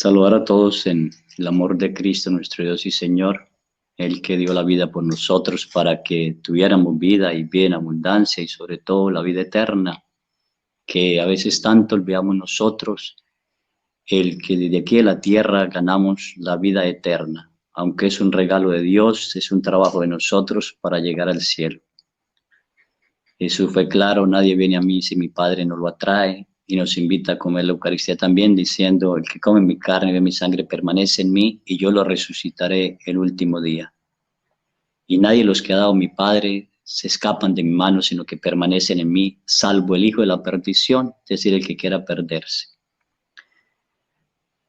Saludar a todos en el amor de Cristo, nuestro Dios y Señor, el que dio la vida por nosotros para que tuviéramos vida y vida en abundancia y sobre todo la vida eterna, que a veces tanto olvidamos nosotros, el que desde aquí de la tierra ganamos la vida eterna, aunque es un regalo de Dios, es un trabajo de nosotros para llegar al cielo. Jesús fue claro: nadie viene a mí si mi Padre no lo atrae, y nos invita a comer la Eucaristía también, diciendo: el que come mi carne y ve mi sangre permanece en mí, y yo lo resucitaré el último día. Y nadie de los que ha dado mi Padre se escapan de mi mano, sino que permanecen en mí, salvo el hijo de la perdición, es decir, el que quiera perderse.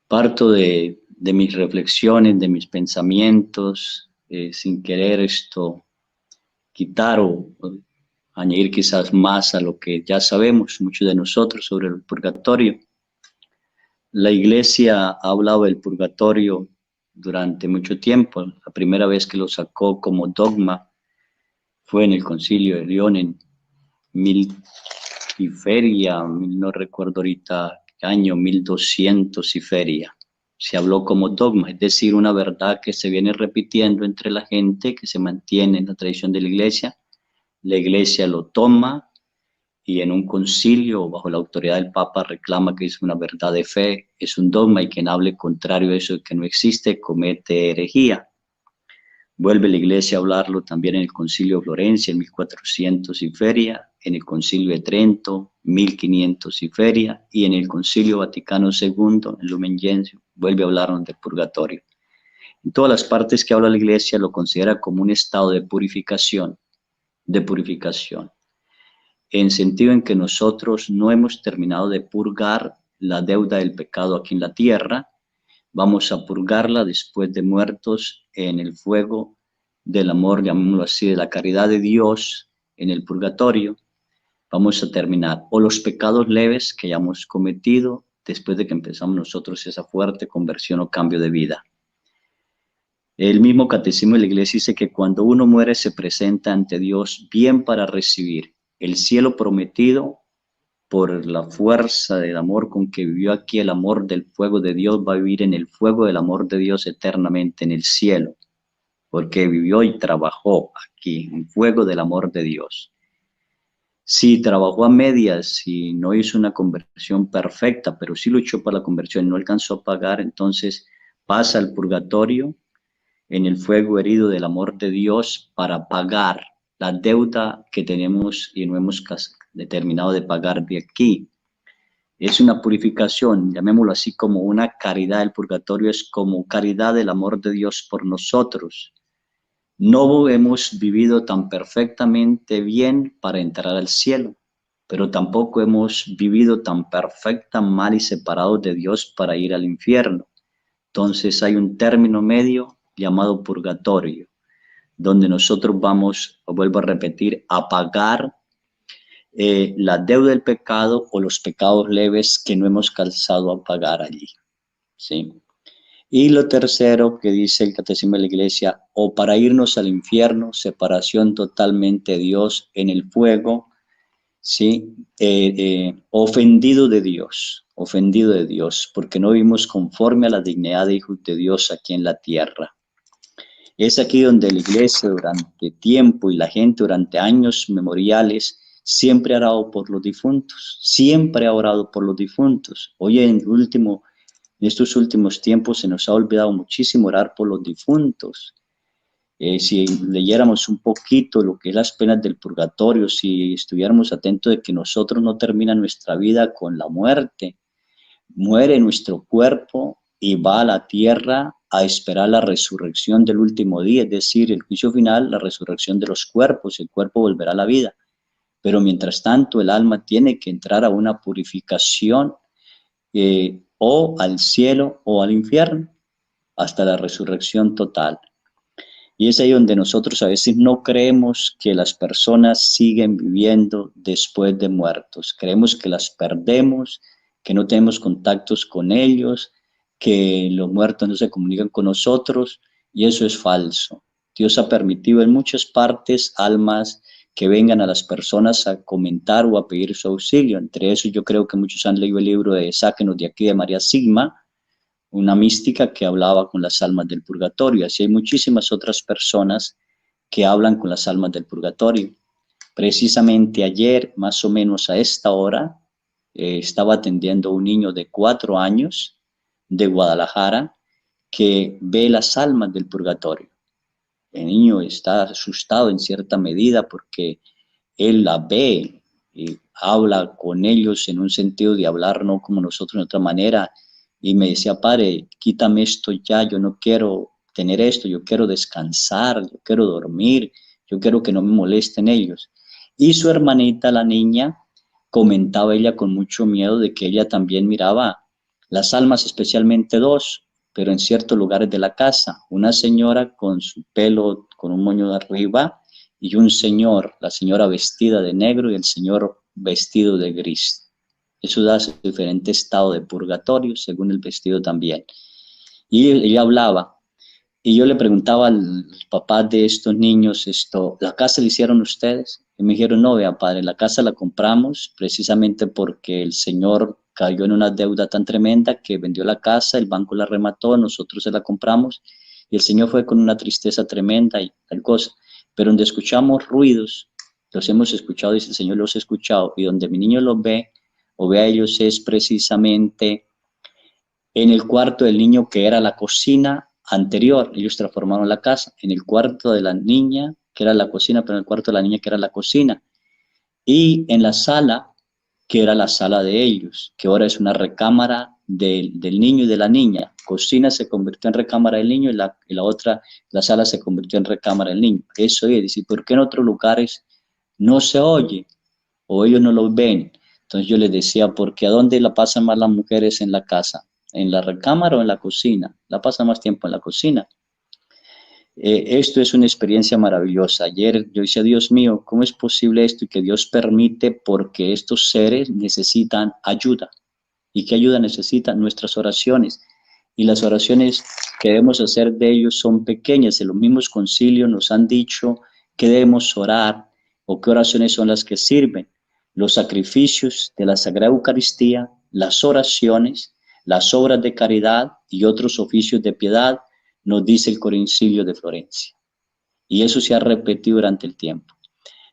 Parto de mis reflexiones, de mis pensamientos, sin querer quitar o añadir quizás más a lo que ya sabemos muchos de nosotros sobre el purgatorio. La Iglesia ha hablado del purgatorio durante mucho tiempo. La primera vez que lo sacó como dogma fue en el Concilio de León en mil y feria, no recuerdo ahorita qué año, 1200 y feria. Se habló como dogma, es decir, una verdad que se viene repitiendo entre la gente, que se mantiene en la tradición de la Iglesia. La Iglesia lo toma y en un concilio bajo la autoridad del Papa reclama que es una verdad de fe, es un dogma, y quien hable contrario a eso que no existe comete herejía. Vuelve la Iglesia a hablarlo también en el Concilio de Florencia en 1400 y feria, en el Concilio de Trento 1500 y feria, y en el Concilio Vaticano II en Lumen Gentium vuelve a hablar del purgatorio. En todas las partes que habla la Iglesia lo considera como un estado de purificación, en sentido en que nosotros no hemos terminado de purgar la deuda del pecado aquí en la tierra. Vamos a purgarla después de muertos en el fuego del amor, llamémoslo así, de la caridad de Dios en el purgatorio. Vamos a terminar o los pecados leves que hayamos cometido después de que empezamos nosotros esa fuerte conversión o cambio de vida. El mismo Catecismo de la Iglesia dice que cuando uno muere se presenta ante Dios bien para recibir el cielo prometido por la fuerza del amor con que vivió aquí, el amor del fuego de Dios, va a vivir en el fuego del amor de Dios eternamente en el cielo, porque vivió y trabajó aquí, en fuego del amor de Dios. Si trabajó a medias, si no hizo una conversión perfecta, pero sí luchó para la conversión y no alcanzó a pagar, entonces pasa al purgatorio en el fuego herido del amor de Dios para pagar la deuda que tenemos y no hemos determinado de pagar de aquí. Es una purificación, llamémoslo así, como una caridad. El purgatorio es como caridad del amor de Dios por nosotros. No hemos vivido tan perfectamente bien para entrar al cielo, pero tampoco hemos vivido tan perfecta mal y separados de Dios para ir al infierno. Entonces hay un término medio llamado purgatorio, donde nosotros vamos, vuelvo a repetir, a pagar la deuda del pecado o los pecados leves que no hemos calzado a pagar allí, ¿sí? Y lo tercero que dice el Catecismo de la Iglesia: o para irnos al infierno, separación totalmente de Dios en el fuego, ¿sí? Ofendido de Dios, porque no vivimos conforme a la dignidad de hijos de Dios aquí en la tierra. Es aquí donde la Iglesia durante tiempo y la gente durante años memoriales siempre ha orado por los difuntos, siempre ha orado por los difuntos. Hoy en estos últimos tiempos se nos ha olvidado muchísimo orar por los difuntos. Si leyéramos un poquito lo que es las penas del purgatorio, si estuviéramos atentos de que nosotros no termina nuestra vida con la muerte, muere nuestro cuerpo y va a la tierra a esperar la resurrección del último día, es decir, el juicio final, la resurrección de los cuerpos, el cuerpo volverá a la vida. Pero mientras tanto el alma tiene que entrar a una purificación, o al cielo o al infierno, hasta la resurrección total. Y es ahí donde nosotros a veces no creemos que las personas siguen viviendo después de muertos. Creemos que las perdemos, que no tenemos contactos con ellos, que los muertos no se comunican con nosotros, y eso es falso. Dios ha permitido en muchas partes almas que vengan a las personas a comentar o a pedir su auxilio. Entre esos yo creo que muchos han leído el libro de Sáquenos de aquí de María Sigma, una mística que hablaba con las almas del purgatorio. Así hay muchísimas otras personas que hablan con las almas del purgatorio. Precisamente ayer, más o menos a esta hora, estaba atendiendo a un niño de 4 años de Guadalajara que ve las almas del purgatorio. El niño está asustado en cierta medida porque él la ve y habla con ellos en un sentido de hablar no como nosotros de otra manera. Y me decía, padre, quítame esto ya, yo no quiero tener esto, yo quiero descansar, yo quiero dormir, yo quiero que no me molesten ellos. Y su hermanita, la niña, comentaba ella con mucho miedo de que ella también miraba las almas, especialmente dos, pero en ciertos lugares de la casa. Una señora con su pelo, con un moño de arriba, y un señor, la señora vestida de negro y el señor vestido de gris. Eso da diferente estado de purgatorio según el vestido también. Y ella hablaba, y yo le preguntaba al papá de estos niños, ¿la casa la hicieron ustedes? Y me dijeron, no, vea padre, la casa la compramos precisamente porque el señor cayó en una deuda tan tremenda que vendió la casa, el banco la remató, nosotros se la compramos, y el señor fue con una tristeza tremenda y tal cosa. Pero donde escuchamos ruidos, los hemos escuchado, dice el Señor, los he escuchado, y donde mi niño los ve, o ve a ellos, es precisamente en el cuarto del niño que era la cocina anterior. Ellos transformaron la casa en el cuarto de la niña, que era la cocina, pero en el cuarto de la niña, que era la cocina. Y en la sala, que era la sala de ellos, que ahora es una recámara del niño y de la niña. Cocina se convirtió en recámara del niño y la otra, la sala se convirtió en recámara del niño. Eso es, dice, ¿por qué en otros lugares no se oye o ellos no lo ven? Entonces yo les decía, porque ¿a dónde la pasan más las mujeres en la casa? ¿En la recámara o en la cocina? La pasan más tiempo en la cocina. Esto es una experiencia maravillosa. Ayer yo decía, Dios mío, ¿cómo es posible esto? Y que Dios permite porque estos seres necesitan ayuda. ¿Y qué ayuda necesitan? Nuestras oraciones. Y las oraciones que debemos hacer de ellos son pequeñas. En los mismos concilios nos han dicho que debemos orar o qué oraciones son las que sirven. Los sacrificios de la Sagrada Eucaristía, las oraciones, las obras de caridad y otros oficios de piedad, nos dice el Concilio de Florencia. Y eso se ha repetido durante el tiempo.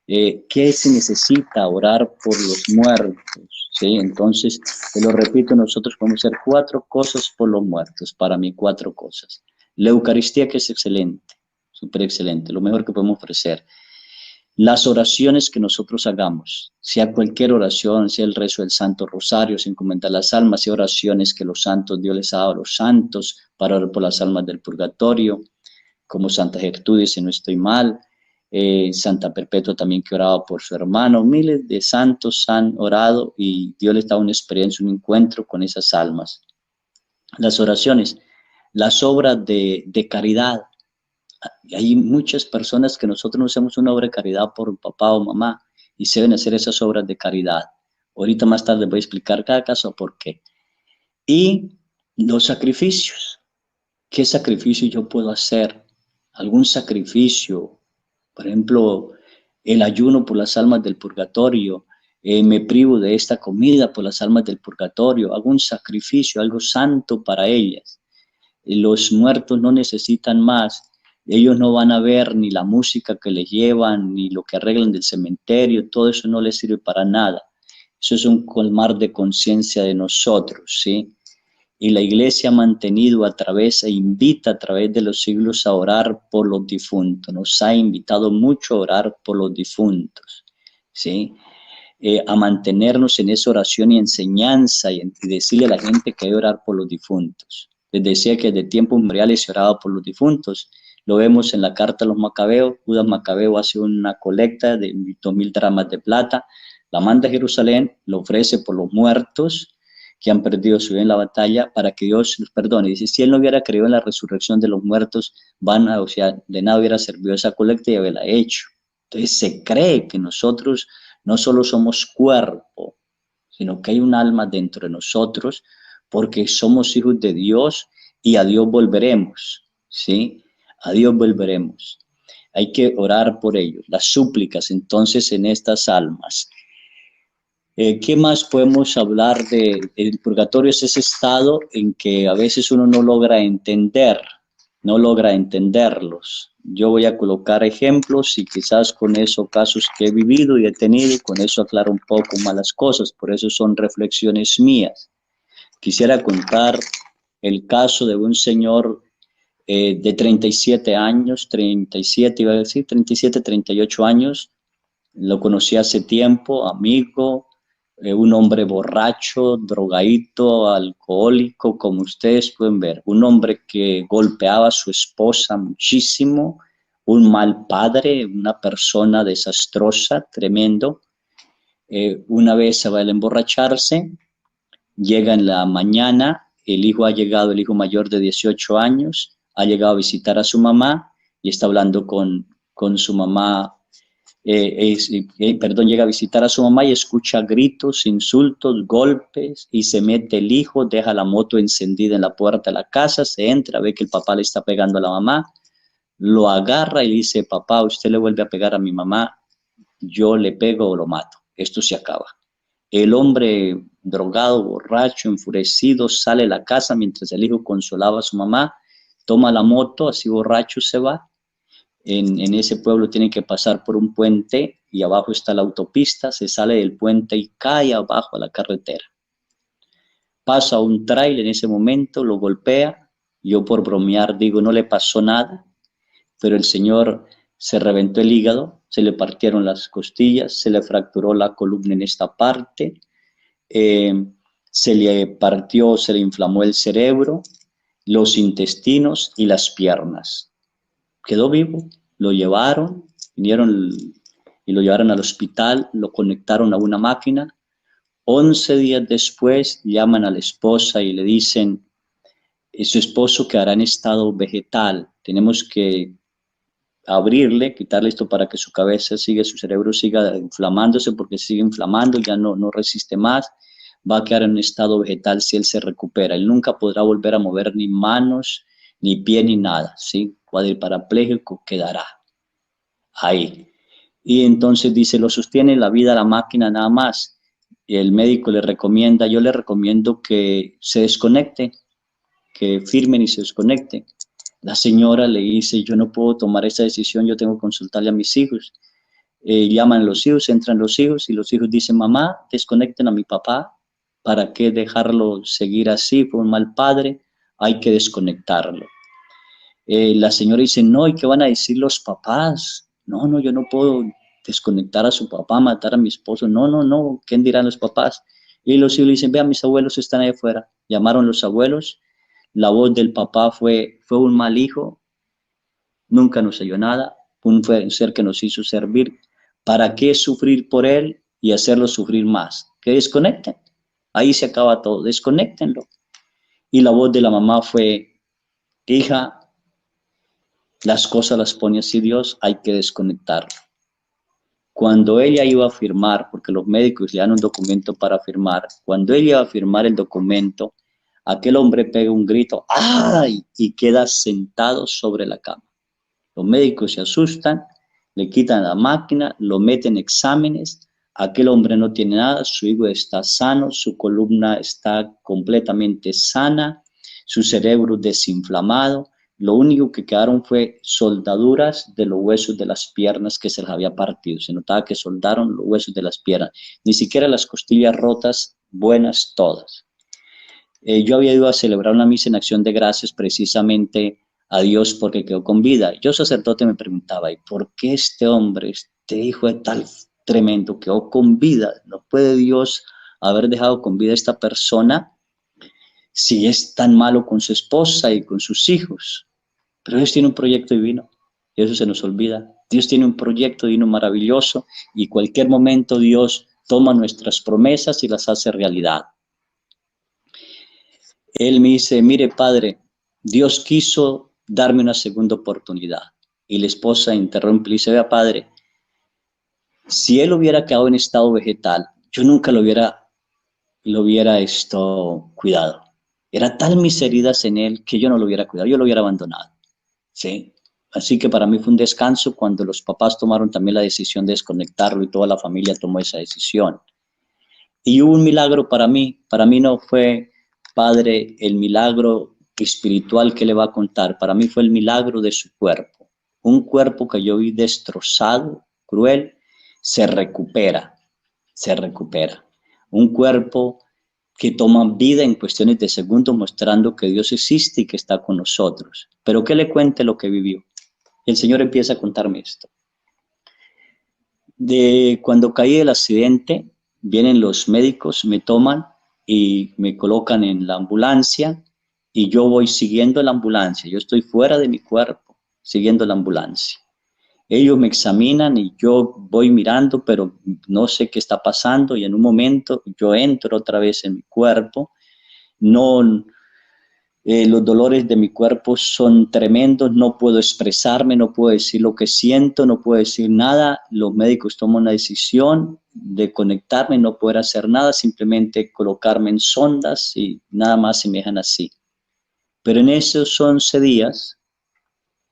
¿Qué se necesita? Orar por los muertos, ¿sí? Entonces, te lo repito, nosotros podemos hacer 4 cosas por los muertos, para mí 4 cosas. La Eucaristía, que es excelente, súper excelente, lo mejor que podemos ofrecer. Las oraciones que nosotros hagamos, sea cualquier oración, sea el rezo del Santo Rosario, sin comentar las almas, sea oraciones que los santos, Dios les ha dado a los santos para orar por las almas del purgatorio, como Santa Gertrudis, si no estoy mal, Santa Perpetua también que oraba por su hermano. Miles de santos han orado y Dios les da una experiencia, un encuentro con esas almas. Las oraciones, las obras de caridad. Hay muchas personas que nosotros no hacemos una obra de caridad por papá o mamá y se deben hacer esas obras de caridad. Ahorita más tarde voy a explicar cada caso por qué. Y los sacrificios. ¿Qué sacrificio yo puedo hacer? ¿Algún sacrificio? Por ejemplo, el ayuno por las almas del purgatorio. Me privo de esta comida por las almas del purgatorio. Hago un sacrificio, algo santo para ellas. Los muertos no necesitan más. Ellos no van a ver ni la música que les llevan, ni lo que arreglan del cementerio. Todo eso no les sirve para nada. Eso es un colmar de conciencia de nosotros, ¿sí? Y la Iglesia ha mantenido a través e invita a través de los siglos a orar por los difuntos. Nos ha invitado mucho a orar por los difuntos, ¿sí? A mantenernos en esa oración y enseñanza y decirle a la gente que hay que orar por los difuntos. Les decía que desde tiempos memoriales se oraba por los difuntos. Lo vemos en la carta a los Macabeos. Judas Macabeo hace una colecta de 2.000 dramas de plata, la manda a Jerusalén, lo ofrece por los muertos que han perdido su vida en la batalla, para que Dios los perdone. Dice, si él no hubiera creído en la resurrección de los muertos, o sea, de nada hubiera servido esa colecta y haberla hecho. Entonces se cree que nosotros no solo somos cuerpo, sino que hay un alma dentro de nosotros, porque somos hijos de Dios y a Dios volveremos, ¿sí? A Dios volveremos. Hay que orar por ellos, las súplicas entonces en estas almas. ¿Qué más podemos hablar de el purgatorio? Es ese estado en que a veces uno no logra entender, no logra entenderlos. Yo voy a colocar ejemplos y quizás con eso casos que he vivido y he tenido y con eso aclaro un poco más las cosas, por eso son reflexiones mías. Quisiera contar el caso de un señor de 37 años, 37 iba a decir, 37, 38 años, lo conocí hace tiempo, amigo, un hombre borracho, drogadito, alcohólico, como ustedes pueden ver, un hombre que golpeaba a su esposa muchísimo, un mal padre, una persona desastrosa, tremendo. Una vez se va a emborracharse, llega en la mañana, el hijo ha llegado, el hijo mayor de 18 años, ha llegado a visitar a su mamá y está hablando con su mamá perdón, llega a visitar a su mamá y escucha gritos, insultos, golpes y se mete el hijo, deja la moto encendida en la puerta de la casa, se entra, ve que el papá le está pegando a la mamá, lo agarra y dice, papá, usted le vuelve a pegar a mi mamá, yo le pego o lo mato, esto se acaba. El hombre drogado, borracho, enfurecido, sale de la casa mientras el hijo consolaba a su mamá, toma la moto, así borracho se va. En ese pueblo tiene que pasar por un puente y abajo está la autopista, se sale del puente y cae abajo a la carretera. Pasa un tráiler en ese momento, lo golpea, yo por bromear digo no le pasó nada, pero el señor se reventó el hígado, se le partieron las costillas, se le fracturó la columna en esta parte, eh, se le partió, se le inflamó el cerebro, los intestinos y las piernas. Quedó vivo, lo llevaron, vinieron y lo llevaron al hospital, lo conectaron a una máquina. 11 días después llaman a la esposa y le dicen, su esposo quedará en estado vegetal, tenemos que abrirle, quitarle esto para que su cabeza siga, su cerebro siga inflamándose porque sigue inflamando, ya no resiste más, va a quedar en un estado vegetal si él se recupera, él nunca podrá volver a mover ni manos, ni pie, ni nada, ¿sí? Cuadriparapléjico quedará ahí. Y entonces dice, lo sostiene la vida la máquina nada más. Y el médico le recomienda, yo le recomiendo que se desconecte, que firmen y se desconecten. La señora le dice, yo no puedo tomar esa decisión, yo tengo que consultarle a mis hijos. Llaman a los hijos, entran los hijos y los hijos dicen, mamá, desconecten a mi papá, ¿para qué dejarlo seguir así? Fue un mal padre, hay que desconectarlo. La señora dice, no, ¿y qué van a decir los papás? No, yo no puedo desconectar a su papá, matar a mi esposo. No, ¿qué dirán los papás? Y los hijos le dicen, vean, mis abuelos están ahí afuera. Llamaron los abuelos, la voz del papá fue un mal hijo, nunca nos oyó nada, fue un ser que nos hizo servir. ¿Para qué sufrir por él y hacerlo sufrir más? Que desconecten. Ahí se acaba todo, desconectenlo. Y la voz de la mamá fue, hija, las cosas las pone así Dios, hay que desconectarlo. Cuando ella iba a firmar, porque los médicos le dan un documento para firmar, cuando ella iba a firmar el documento, aquel hombre pega un grito, ¡ay! Y queda sentado sobre la cama. Los médicos se asustan, le quitan la máquina, lo meten en exámenes, aquel hombre no tiene nada, su hígado está sano, su columna está completamente sana, su cerebro desinflamado, lo único que quedaron fue soldaduras de los huesos de las piernas que se les había partido, se notaba que soldaron los huesos de las piernas, ni siquiera las costillas rotas, buenas todas. Yo había ido a celebrar una misa en acción de gracias precisamente a Dios porque quedó con vida. Yo sacerdote me preguntaba, ¿y por qué este hombre, este hijo de tal tremendo, quedó con vida? ¿No puede Dios haber dejado con vida a esta persona si es tan malo con su esposa y con sus hijos? Pero Dios tiene un proyecto divino y eso se nos olvida. Dios tiene un proyecto divino maravilloso y cualquier momento Dios toma nuestras promesas y las hace realidad. Él me dice, mire padre, Dios quiso darme una segunda oportunidad. Y la esposa interrumpe y dice, vea padre, si él hubiera quedado en estado vegetal, yo nunca lo hubiera cuidado. Era tal mis heridas en él que yo no lo hubiera cuidado, yo lo hubiera abandonado. ¿Sí? Así que para mí fue un descanso cuando los papás tomaron también la decisión de desconectarlo y toda la familia tomó esa decisión. Y hubo un milagro para mí no fue, Padre, el milagro espiritual que le va a contar, para mí fue el milagro de su cuerpo. Un cuerpo que yo vi destrozado, cruel, se recupera, se recupera. Un cuerpo que toma vida en cuestiones de segundos, mostrando que Dios existe y que está con nosotros. Pero que le cuente lo que vivió. El Señor empieza a contarme esto. De cuando caí del accidente, vienen los médicos, me toman y me colocan en la ambulancia y yo voy siguiendo la ambulancia. Yo estoy fuera de mi cuerpo, siguiendo la ambulancia. Ellos me examinan y yo voy mirando, pero no sé qué está pasando y en un momento yo entro otra vez en mi cuerpo. No, los dolores de mi cuerpo son tremendos, no puedo expresarme, no puedo decir lo que siento, no puedo decir nada. Los médicos toman una decisión de conectarme, no poder hacer nada, simplemente colocarme en sondas y nada más se me dejan así. Pero en esos 11 días,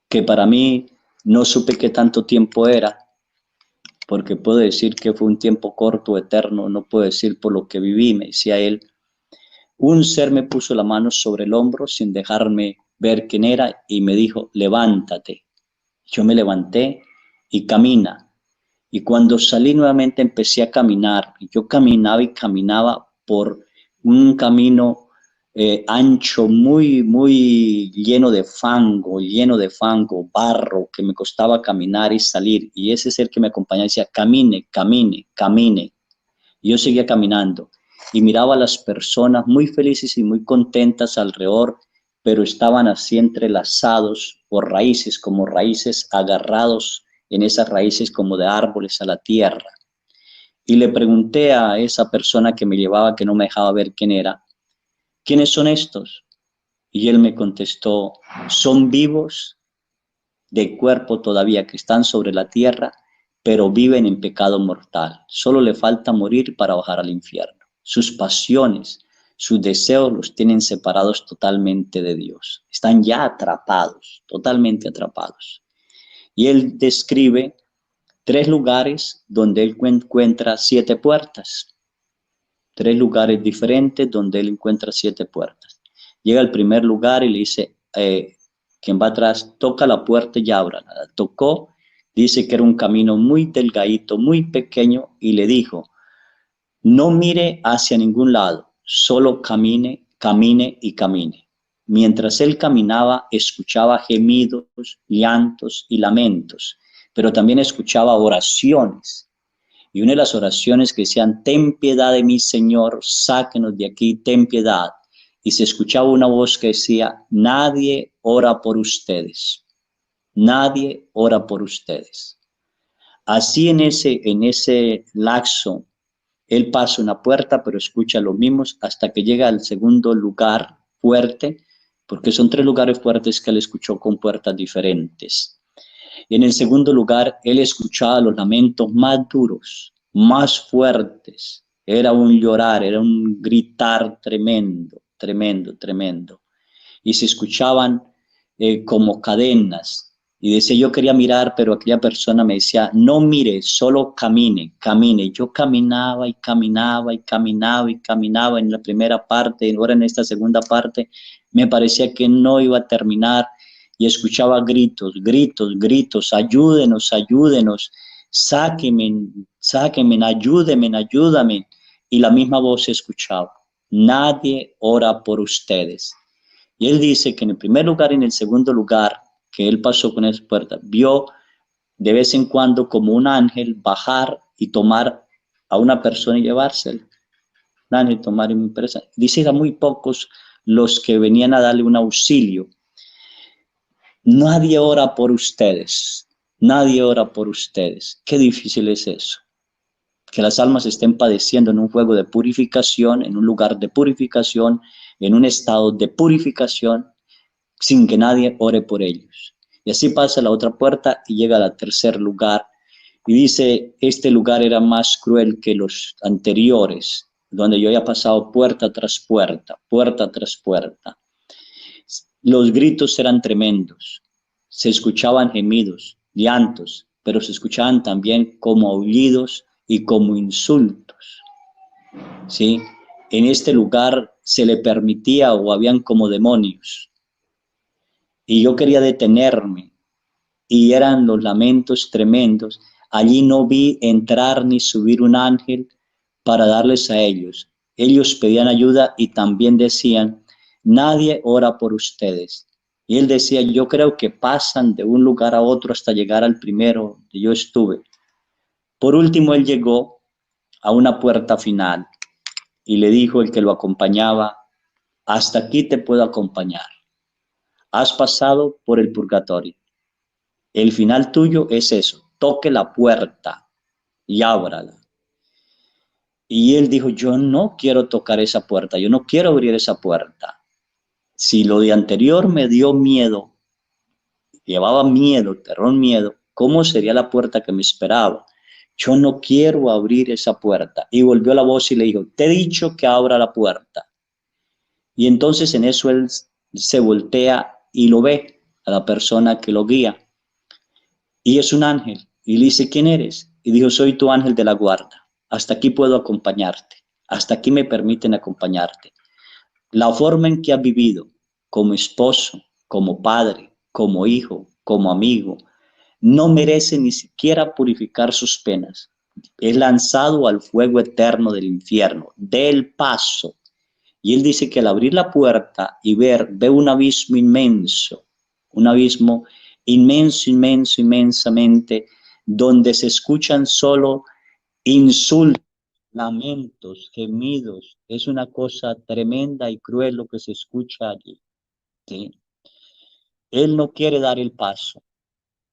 que para mí no supe qué tanto tiempo era, porque puedo decir que fue un tiempo corto, eterno, no puedo decir por lo que viví, me decía él. Un ser me puso la mano sobre el hombro sin dejarme ver quién era y me dijo, levántate. Yo me levanté y camina. Y cuando salí nuevamente empecé a caminar. Yo caminaba y caminaba por un camino ancho, muy lleno de fango, barro, que me costaba caminar y salir. Y ese ser que me acompañaba decía, camine, camine, camine. Y yo seguía caminando y miraba a las personas muy felices y muy contentas alrededor, pero estaban así entrelazados por raíces, como raíces agarrados en esas raíces como de árboles a la tierra. Y le pregunté a esa persona que me llevaba, que no me dejaba ver quién era, ¿quiénes son estos? Y él me contestó, son vivos de cuerpo todavía que están sobre la tierra, pero viven en pecado mortal. Solo le falta morir para bajar al infierno. Sus pasiones, sus deseos los tienen separados totalmente de Dios. Están ya atrapados, totalmente atrapados. Y él describe 3 lugares donde él encuentra 7 puertas. 3 lugares diferentes donde él encuentra 7 puertas. Llega al primer lugar y le dice, quien va atrás, toca la puerta y ábrala. La tocó, dice que era un camino muy delgadito, muy pequeño, y le dijo, no mire hacia ningún lado, solo camine, camine y camine. Mientras él caminaba, escuchaba gemidos, llantos y lamentos, pero también escuchaba oraciones. Y una de las oraciones que decían, ten piedad de mí, Señor, sáquenos de aquí, ten piedad. Y se escuchaba una voz que decía, nadie ora por ustedes, nadie ora por ustedes. Así en ese lapso, él pasa una puerta, pero escucha lo mismo hasta que llega al segundo lugar fuerte, porque son 3 lugares fuertes que él escuchó con puertas diferentes. Y en el segundo lugar, él escuchaba los lamentos más duros, más fuertes. Era un llorar, era un gritar tremendo, tremendo, tremendo. Y se escuchaban como cadenas. Y decía, yo quería mirar, pero aquella persona me decía, no mire, solo camine, camine. Yo caminaba y caminaba y caminaba y caminaba en la primera parte, y ahora en esta segunda parte me parecía que no iba a terminar y escuchaba gritos, gritos, gritos, ayúdenos, ayúdenos, sáquenme, sáquenme, ayúdenme, ayúdame. Y la misma voz se escuchaba, nadie ora por ustedes. Y él dice que en el primer lugar y en el segundo lugar que él pasó con esa puerta, vio de vez en cuando como un ángel bajar y tomar a una persona y llevársela. Un ángel tomar y muy presa. Dice, eran muy pocos los que venían a darle un auxilio. Nadie ora por ustedes, nadie ora por ustedes. Qué difícil es eso. Que las almas estén padeciendo en un juego de purificación, en un lugar de purificación, en un estado de purificación, sin que nadie ore por ellos. Y así pasa la otra puerta y llega al tercer lugar. Y dice, este lugar era más cruel que los anteriores, donde yo había pasado puerta tras puerta, puerta tras puerta. Los gritos eran tremendos, se escuchaban gemidos, llantos, pero se escuchaban también como aullidos y como insultos. ¿sí? En este lugar se le permitía o habían como demonios. Y yo quería detenerme y eran los lamentos tremendos. Allí no vi entrar ni subir un ángel para darles a ellos. Ellos pedían ayuda y también decían, nadie ora por ustedes. Y él decía, yo creo que pasan de un lugar a otro hasta llegar al primero donde yo estuve. Por último, él llegó a una puerta final y le dijo el que lo acompañaba, hasta aquí te puedo acompañar. Has pasado por el purgatorio. El final tuyo es eso, toque la puerta y ábrala. Y él dijo, yo no quiero tocar esa puerta, yo no quiero abrir esa puerta. Si lo de anterior me dio miedo, llevaba miedo, terror, miedo, ¿cómo sería la puerta que me esperaba? Yo no quiero abrir esa puerta. Y volvió la voz y le dijo, te he dicho que abra la puerta. Y entonces en eso él se voltea y lo ve a la persona que lo guía. Y es un ángel. Y le dice, ¿quién eres? Y dijo, soy tu ángel de la guarda. Hasta aquí puedo acompañarte. Hasta aquí me permiten acompañarte. La forma en que has vivido como esposo, como padre, como hijo, como amigo, no merece ni siquiera purificar sus penas. Es lanzado al fuego eterno del infierno, del paso. Y él dice que al abrir la puerta y ve un abismo inmenso, un abismo inmenso, inmenso, inmensamente, donde se escuchan solo insultos, lamentos, gemidos. Es una cosa tremenda y cruel lo que se escucha allí, ¿sí? Él no quiere dar el paso,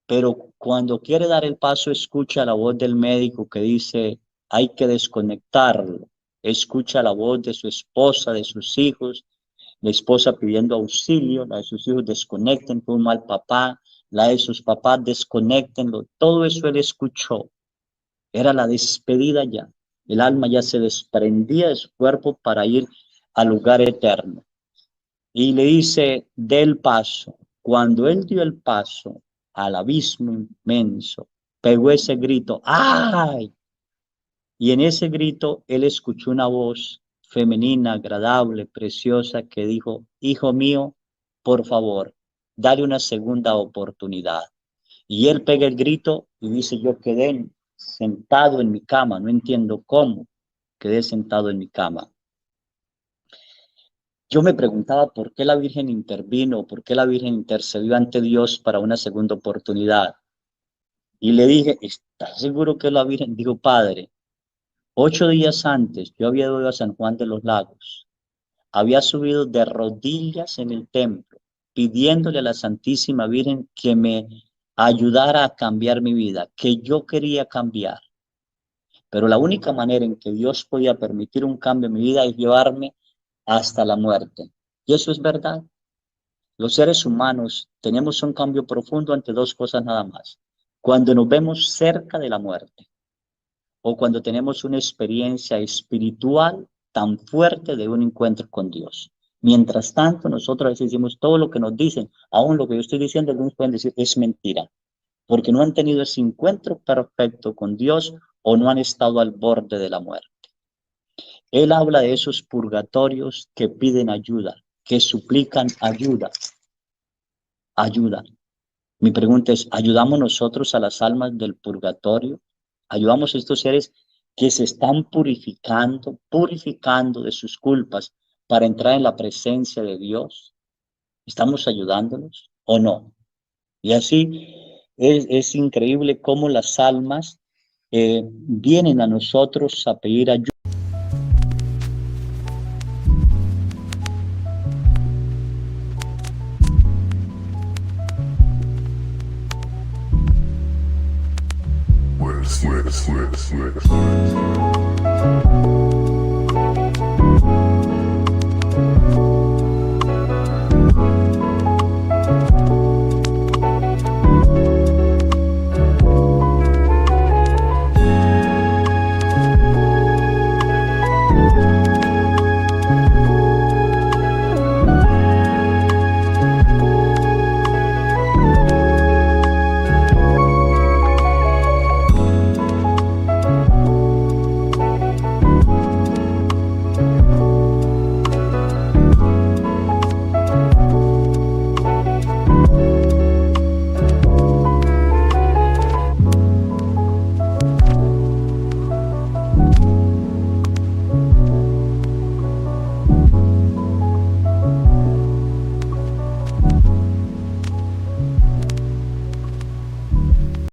pero cuando quiere dar el paso escucha la voz del médico que dice, hay que desconectarlo. Escucha la voz de su esposa, de sus hijos, la esposa pidiendo auxilio, la de sus hijos desconecten con un mal papá, la de sus papás desconectenlo. Todo eso él escuchó. Era la despedida ya. El alma ya se desprendía de su cuerpo para ir al lugar eterno. Y le dice, dé el paso. Cuando él dio el paso al abismo inmenso, pegó ese grito, ¡ay! Y en ese grito él escuchó una voz femenina, agradable, preciosa, que dijo, hijo mío, por favor, dale una segunda oportunidad. Y él pega el grito y dice, yo quedé sentado en mi cama, no entiendo cómo, quedé sentado en mi cama. Yo me preguntaba por qué la Virgen intervino, por qué la Virgen intercedió ante Dios para una segunda oportunidad. Y le dije, ¿estás seguro que la Virgen? Digo, Padre, 8 días antes yo había ido a San Juan de los Lagos, había subido de rodillas en el templo, pidiéndole a la Santísima Virgen que me ayudara a cambiar mi vida, que yo quería cambiar. Pero la única manera en que Dios podía permitir un cambio en mi vida es llevarme hasta la muerte. Y eso es verdad. Los seres humanos tenemos un cambio profundo ante dos cosas nada más. Cuando nos vemos cerca de la muerte o cuando tenemos una experiencia espiritual tan fuerte de un encuentro con Dios. Mientras tanto, nosotros a veces decimos todo lo que nos dicen, aún lo que yo estoy diciendo, algunos pueden decir es mentira, porque no han tenido ese encuentro perfecto con Dios o no han estado al borde de la muerte. Él habla de esos purgatorios que piden ayuda, que suplican ayuda, ayuda. Mi pregunta es, ¿ayudamos nosotros a las almas del purgatorio? ¿Ayudamos a estos seres que se están purificando de sus culpas para entrar en la presencia de Dios? ¿Estamos ayudándolos o no? Y así es increíble cómo las almas vienen a nosotros a pedir ayuda. Pues.